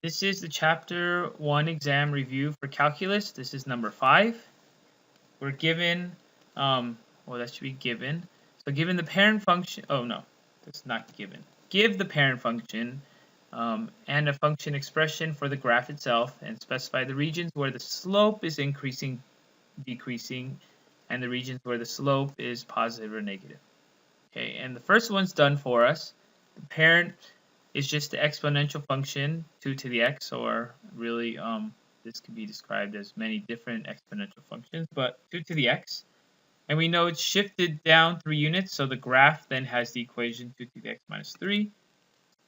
This is the Chapter 1 exam review for calculus. This is number 5. We're given, well, that should be given. So given the parent function, oh no, that's not given. Give the parent function and a function expression for the graph itself, and specify the regions where the slope is increasing, decreasing, and the regions where the slope is positive or negative. Okay, and the first one's done for us. The parent is just the exponential function 2 to the x, or really this could be described as many different exponential functions, but 2 to the x. And we know it's shifted down 3 units, so the graph then has the equation 2 to the x minus 3.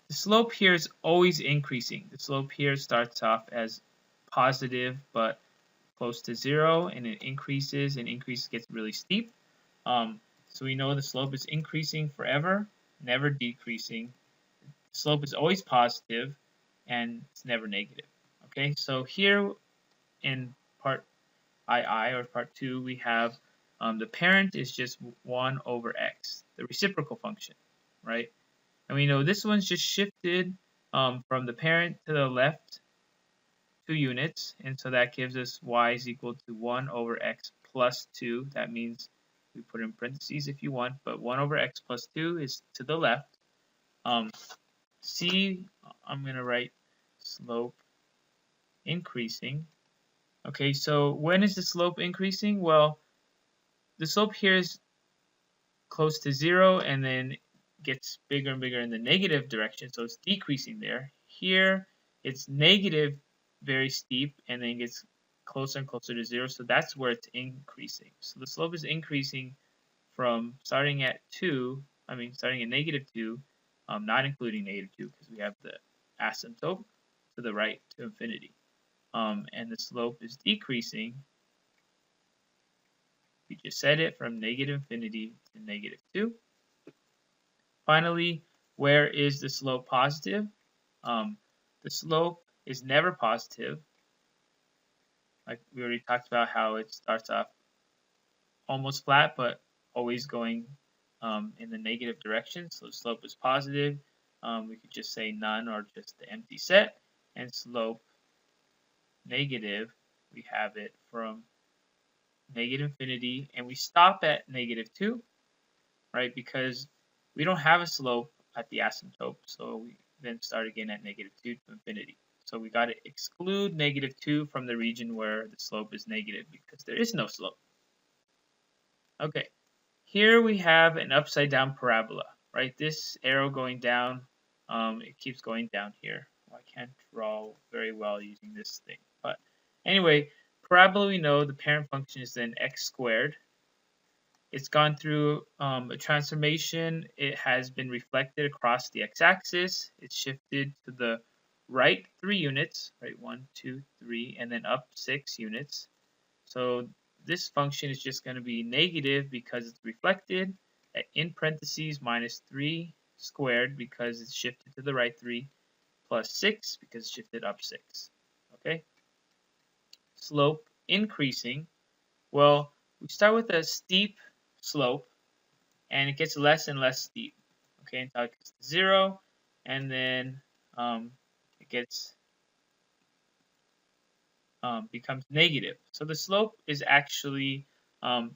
The slope here is always increasing. The slope here starts off as positive but close to 0, and it increases, and increase gets really steep. So we know the slope is increasing forever, never decreasing. The slope is always positive, and it's never negative. Okay, so here in part II, or part 2, we have the parent is just 1 over x, the reciprocal function, right? And we know this one's just shifted from the parent to the left 2 units, and so that gives us y is equal to 1 over x plus 2. That means we put in parentheses if you want, but 1 over x plus 2 is to the left. C, I'm going to write slope increasing. Okay, so when is the slope increasing? Well, the slope here is close to 0 and then gets bigger and bigger in the negative direction, so it's decreasing there. Here, it's negative, very steep, and then gets closer and closer to 0, so that's where it's increasing. So the slope is increasing from starting at negative 2, not including negative 2 because we have the asymptote to the right to infinity. And the slope is decreasing, we just said it, from negative infinity to negative 2. Finally, where is the slope positive? The slope is never positive. Like we already talked about how it starts off almost flat, but always going in the negative direction. So the slope is positive. We could just say none, or just the empty set. And slope negative, we have it from negative infinity, and we stop at negative 2, right? Because we don't have a slope at the asymptote, so we then start again at negative 2 to infinity. So we got to exclude negative 2 from the region where the slope is negative because there is no slope. Okay, here we have an upside down parabola, right? This arrow going down, it keeps going down here. Well, I can't draw very well using this thing, but anyway, parabola, we know the parent function is then x squared. It's gone through a transformation. It has been reflected across the x-axis. It's shifted to the right 3 units, right? 1, 2, 3, and then up 6 units. So this function is just going to be negative because it's reflected, in parentheses minus 3 squared because it's shifted to the right 3, plus 6 because it's shifted up 6. Okay? Slope increasing. Well, we start with a steep slope, and it gets less and less steep. Okay, until it gets to 0, and then it gets becomes negative. So the slope is actually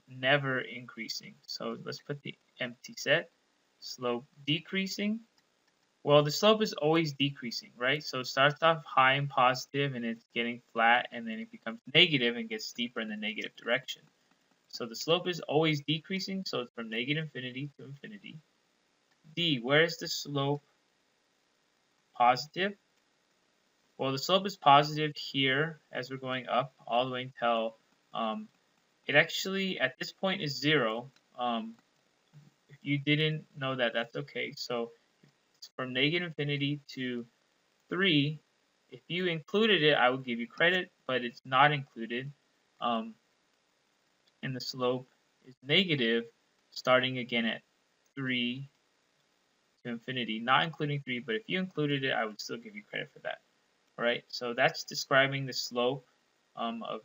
never increasing. So let's put the empty set. Slope decreasing. Well, the slope is always decreasing, right? So it starts off high and positive, and it's getting flat, and then it becomes negative and gets steeper in the negative direction. So the slope is always decreasing, so it's from negative infinity to infinity. D, where is the slope positive? Well, the slope is positive here as we're going up all the way until it actually at this point is 0. If you didn't know that, that's okay. So it's from negative infinity to 3. If you included it, I would give you credit, but it's not included. And the slope is negative starting again at 3 to infinity, not including 3, but if you included it, I would still give you credit for that. Alright, so that's describing the slope of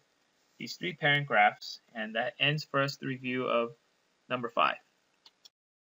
these 3 parent graphs, and that ends for us the review of number 5.